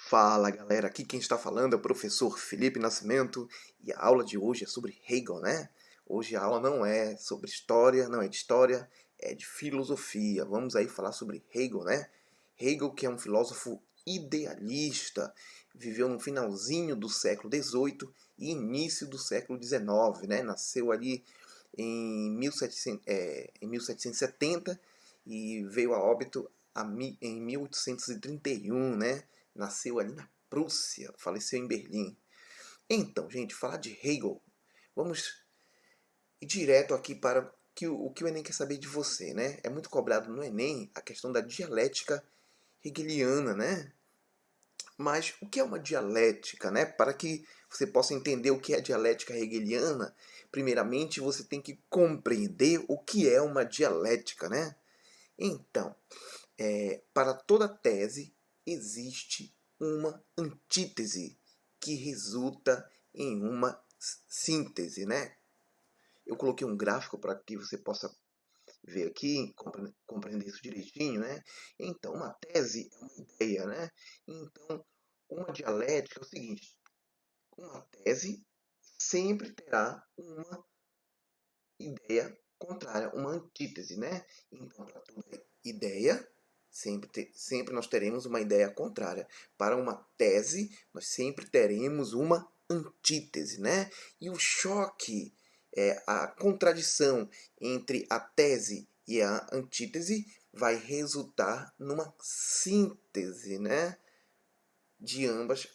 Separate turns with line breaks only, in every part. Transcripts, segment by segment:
Fala galera, aqui quem está falando é o professor Felipe Nascimento e a aula de hoje é sobre Hegel, né? Hoje a aula não é sobre história, não é de história, é de filosofia. Vamos aí falar sobre Hegel, né? Hegel, que é um filósofo idealista, viveu no finalzinho do século XVIII e início do século XIX, né? Nasceu ali em 1770 e veio a óbito em 1831, né? Nasceu ali na Prússia, faleceu em Berlim. Então, gente, falar de Hegel, vamos ir direto aqui para o que o Enem quer saber de você, né? É muito cobrado no Enem a questão da dialética hegeliana, né? Mas o que é uma dialética, né? Para que você possa entender o que é dialética hegeliana, primeiramente você tem que compreender o que é uma dialética, né? Então, para toda tese existe uma antítese que resulta em uma síntese, né? Eu coloquei um gráfico para que você possa ver aqui, compreender isso direitinho, né? Então, uma tese é uma ideia, né? Então, uma dialética é o seguinte: uma tese sempre terá uma ideia contrária, uma antítese, né? Então, para toda ideia, sempre nós teremos uma ideia contrária. Para uma tese, nós sempre teremos uma antítese, né? E o choque, a contradição entre a tese e a antítese vai resultar numa síntese, né? De ambas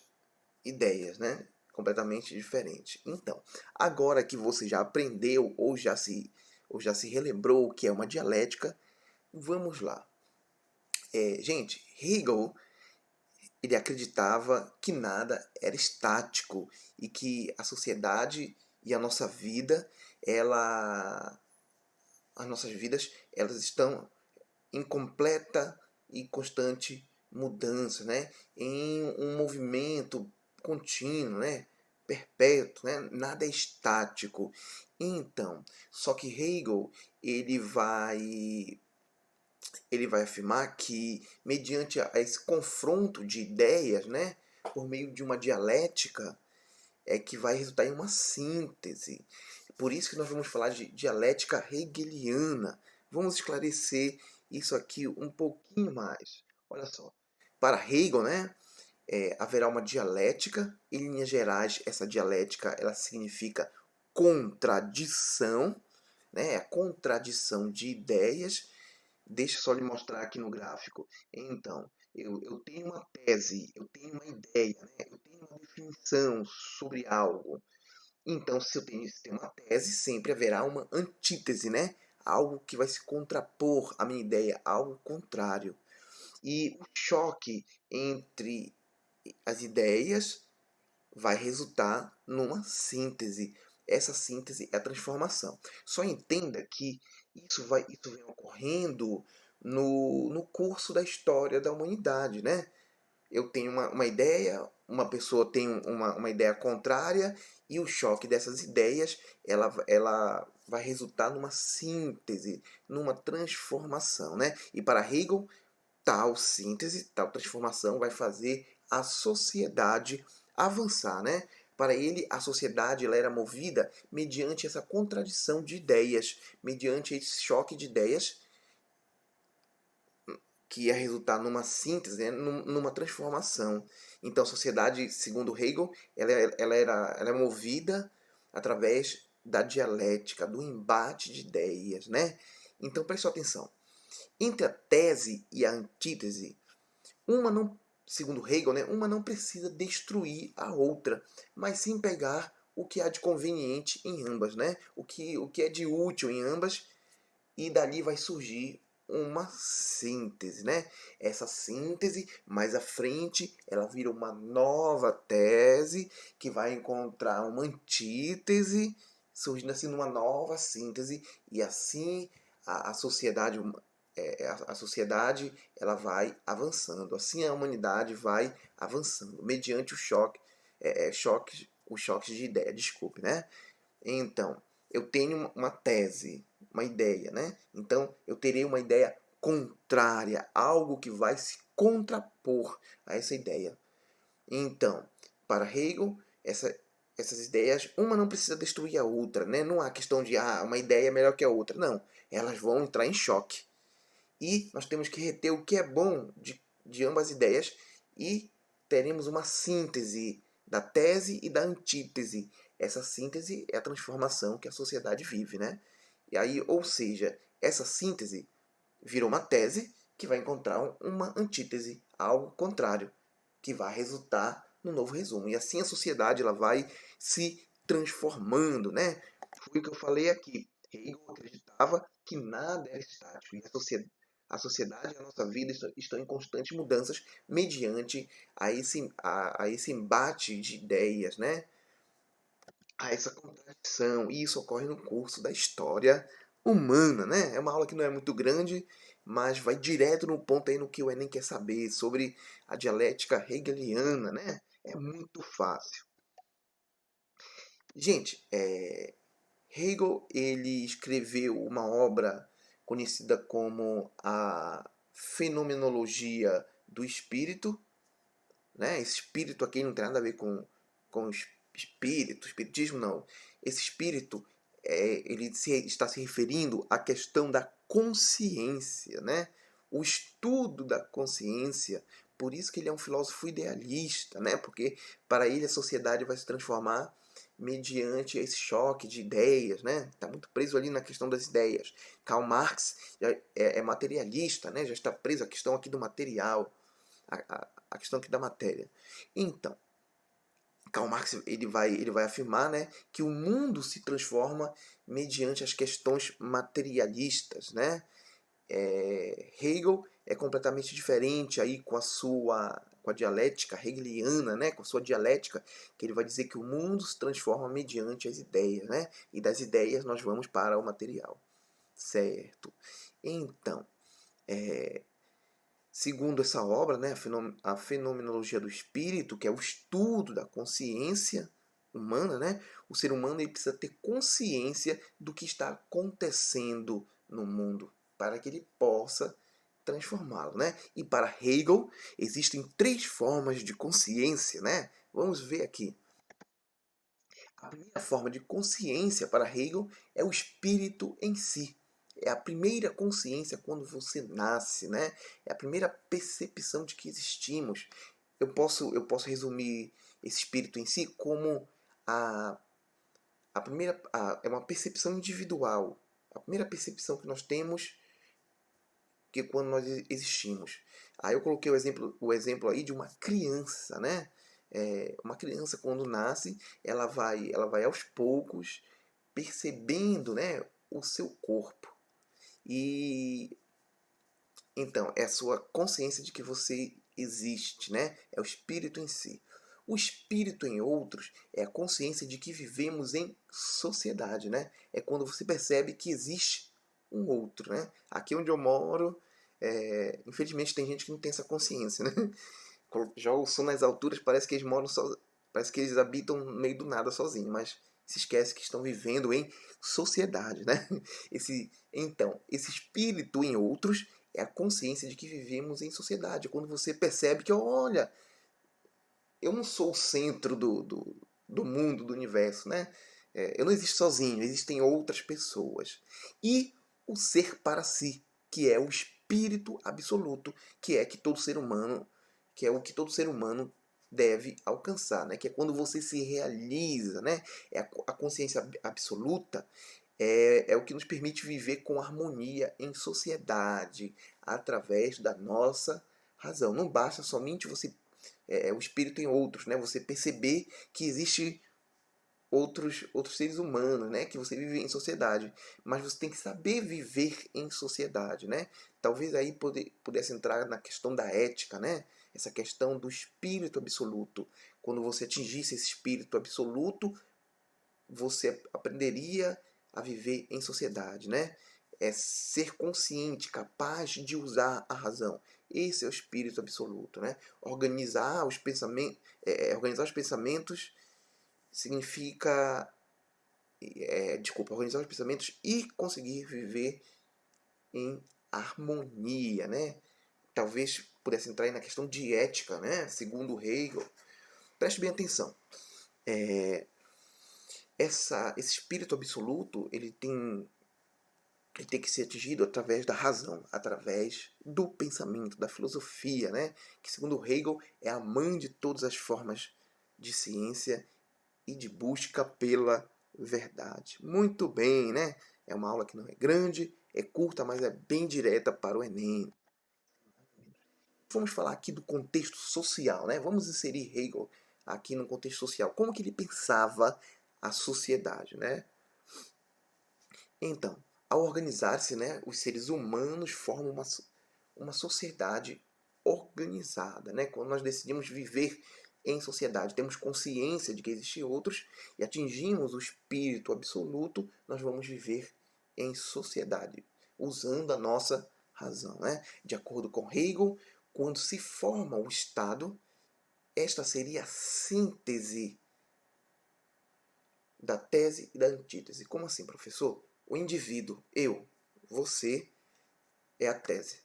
ideias, né? Completamente diferentes. Então, agora que você já aprendeu ou já se relembrou o que é uma dialética, vamos lá. Gente, Hegel ele acreditava que nada era estático e que a sociedade e a nossa vida, as nossas vidas, elas estão em completa e constante mudança, né? Em um movimento contínuo, né? Perpétuo, né? Nada é estático. Então, só que Hegel ele vai afirmar que mediante a esse confronto de ideias, né? Por meio de uma dialética, é que vai resultar em uma síntese. Por isso que nós vamos falar de dialética hegeliana. Vamos esclarecer isso aqui um pouquinho mais. Olha só. Para Hegel, né, haverá uma dialética. Em linhas gerais, essa dialética ela significa contradição, né, a contradição de ideias. Deixa eu só lhe mostrar aqui no gráfico. Então, eu tenho uma tese, eu tenho uma ideia, né? Eu tenho uma definição sobre algo. Então, se tenho uma tese, sempre haverá uma antítese, né? Algo que vai se contrapor à minha ideia, algo contrário. E o choque entre as ideias vai resultar numa síntese. Essa síntese é a transformação. Só entenda que isso vem ocorrendo no curso da história da humanidade, né? Eu tenho uma ideia, uma pessoa tem uma ideia contrária e o choque dessas ideias ela vai resultar numa síntese, numa transformação, né? E para Hegel, tal síntese, tal transformação vai fazer a sociedade avançar, né? Para ele, a sociedade ela era movida mediante essa contradição de ideias, mediante esse choque de ideias que ia resultar numa síntese, né? Numa transformação. Então, a sociedade, segundo Hegel, ela é movida através da dialética, do embate de ideias, né? Então, preste atenção. Entre a tese e a antítese, uma não, segundo Hegel, né, uma não precisa destruir a outra, mas sim pegar o que há de conveniente em ambas, né? O que é de útil em ambas, e dali vai surgir uma síntese, né? Essa síntese, mais à frente, ela vira uma nova tese que vai encontrar uma antítese, surgindo assim numa nova síntese, e assim a sociedade a sociedade ela vai avançando, assim a humanidade vai avançando mediante o choque, os choques de ideia, desculpe, né? Então, eu tenho uma tese, uma ideia, né? Então, eu terei uma ideia contrária, algo que vai se contrapor a essa ideia. Então, para Hegel, essas ideias, uma não precisa destruir a outra, né? Não há questão de uma ideia é melhor que a outra. Não, elas vão entrar em choque. E nós temos que reter o que é bom de ambas ideias e teremos uma síntese da tese e da antítese. Essa síntese é a transformação que a sociedade vive, né? E aí, ou seja, essa síntese virou uma tese que vai encontrar uma antítese, algo contrário, que vai resultar no novo resumo. E assim a sociedade ela vai se transformando, né? Foi o que eu falei aqui. Hegel acreditava que nada era estático e a sociedade e a nossa vida estão em constantes mudanças mediante a esse embate de ideias, né? A essa contradição. E isso ocorre no curso da história humana, né? É uma aula que não é muito grande, mas vai direto no ponto aí no que o Enem quer saber sobre a dialética hegeliana, né? É muito fácil. Gente, Hegel ele escreveu uma obra conhecida como a Fenomenologia do Espírito, né? Esse espírito aqui não tem nada a ver com espiritismo não. Esse espírito está se referindo à questão da consciência, né? O estudo da consciência. Por isso que ele é um filósofo idealista, né? Porque para ele a sociedade vai se transformar mediante esse choque de ideias, né? Está muito preso ali na questão das ideias. Karl Marx é materialista, né? Já está preso à questão aqui do material, a questão aqui da matéria. Então, Karl Marx ele vai afirmar, né, que o mundo se transforma mediante as questões materialistas, né? Hegel é completamente diferente aí com a dialética hegeliana, né, com a sua dialética, que ele vai dizer que o mundo se transforma mediante as ideias, né? E das ideias nós vamos para o material, certo? Então, segundo essa obra, né, a Fenomenologia do Espírito, que é o estudo da consciência humana, né, o ser humano ele precisa ter consciência do que está acontecendo no mundo para que ele possa transformá-lo, né? E para Hegel existem três formas de consciência, né? Vamos ver aqui. A primeira forma de consciência para Hegel é o espírito em si. É a primeira consciência quando você nasce, né? É a primeira percepção de que existimos. Eu posso resumir esse espírito em si como a, é uma percepção individual. A primeira percepção que nós temos que quando nós existimos. Aí eu coloquei o exemplo aí de uma criança, né? Uma criança quando nasce, ela vai aos poucos percebendo, né, o seu corpo. E então é a sua consciência de que você existe, né? É o espírito em si. O espírito em outros é a consciência de que vivemos em sociedade, né? É quando você percebe que existe um outro, né? Aqui onde eu moro, infelizmente tem gente que não tem essa consciência, né? Já o som nas alturas parece que eles moram parece que eles habitam no meio do nada sozinhos, mas se esquece que estão vivendo em sociedade, né? Esse espírito em outros é a consciência de que vivemos em sociedade. Quando você percebe que, olha, eu não sou o centro do mundo, do universo, né? Eu não existo sozinho, existem outras pessoas. E o ser para si, que é o espírito absoluto, que todo ser humano, que é o que todo ser humano deve alcançar, né? Que é quando você se realiza, né? A consciência absoluta é o que nos permite viver com harmonia em sociedade, através da nossa razão. Não basta somente você o espírito em outros, né? Você perceber que existe outros seres humanos, né? Que você vive em sociedade, mas você tem que saber viver em sociedade, né? Talvez aí pudesse entrar na questão da ética, né? Essa questão do espírito absoluto. Quando você atingisse esse espírito absoluto, você aprenderia a viver em sociedade, né? É ser consciente, capaz de usar a razão. Esse é o espírito absoluto, né? Organizar os pensamentos significa, organizar os pensamentos e conseguir viver em harmonia, né? Talvez pudesse entrar aí na questão de ética, né? Segundo Hegel, preste bem atenção. Esse espírito absoluto, ele tem que ser atingido através da razão, através do pensamento, da filosofia, né? Que segundo Hegel é a mãe de todas as formas de ciência e de busca pela verdade. Muito bem, né? É uma aula que não é grande, é curta, mas é bem direta para o Enem. Vamos falar aqui do contexto social, né? Vamos inserir Hegel aqui no contexto social. Como que ele pensava a sociedade, né? Então, ao organizar-se, né, os seres humanos formam uma sociedade organizada, né? Quando nós decidimos viver em sociedade, temos consciência de que existem outros e atingimos o espírito absoluto, nós vamos viver em sociedade, usando a nossa razão, né? De acordo com Hegel, quando se forma o Estado, esta seria a síntese da tese e da antítese. Como assim, professor? O indivíduo, eu, você, é a tese.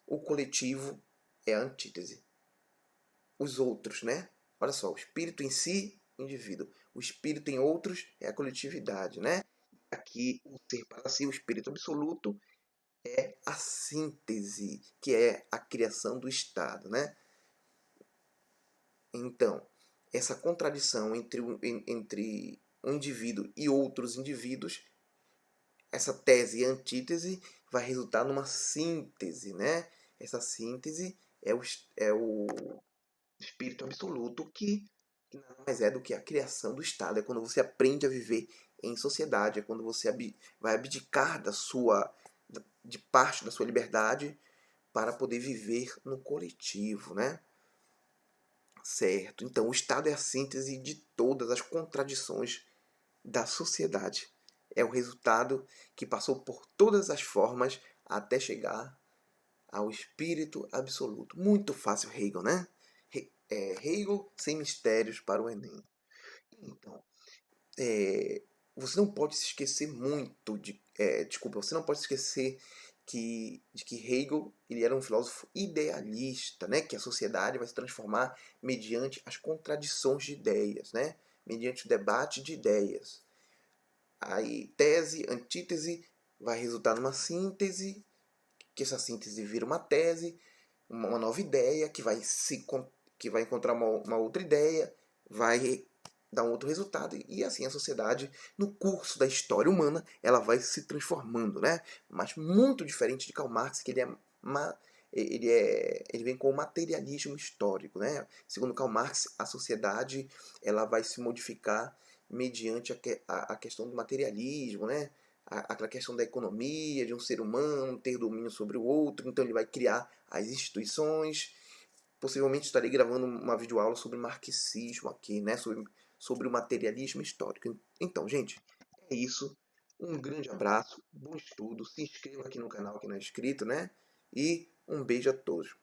O coletivo é a antítese. Os outros, né? Olha só, o espírito em si, indivíduo. O espírito em outros é a coletividade, né? Aqui, o ser para si, o espírito absoluto, é a síntese, que é a criação do Estado, né? Então, essa contradição entre um indivíduo e outros indivíduos, essa tese e antítese vai resultar numa síntese, né? Essa síntese é o espírito absoluto que nada mais é do que a criação do Estado. É quando você aprende a viver em sociedade, é quando você vai abdicar de parte da sua liberdade para poder viver no coletivo, né? Certo. Então, o Estado é a síntese de todas as contradições da sociedade. É o resultado que passou por todas as formas até chegar ao espírito absoluto. Muito fácil, Hegel, né? Hegel sem mistérios para o Enem. Então, você não pode se esquecer muito desculpa, você não pode se esquecer de que Hegel ele era um filósofo idealista, né? Que a sociedade vai se transformar mediante as contradições de ideias, né? Mediante o debate de ideias. Aí, tese, antítese, vai resultar numa síntese, que essa síntese vira uma tese, uma nova ideia, que vai encontrar uma outra ideia, vai dar um outro resultado, e assim a sociedade, no curso da história humana, ela vai se transformando, né? Mas muito diferente de Karl Marx, que ele vem com o materialismo histórico, né? Segundo Karl Marx, a sociedade ela vai se modificar mediante a questão do materialismo, né? Aquela questão da economia, de um ser humano ter domínio sobre o outro, então ele vai criar as instituições. Possivelmente estarei gravando uma videoaula sobre marxismo aqui, né? Sobre o materialismo histórico. Então, gente, é isso. Um grande abraço, bom estudo. Se inscreva aqui no canal que não é inscrito, né? E um beijo a todos.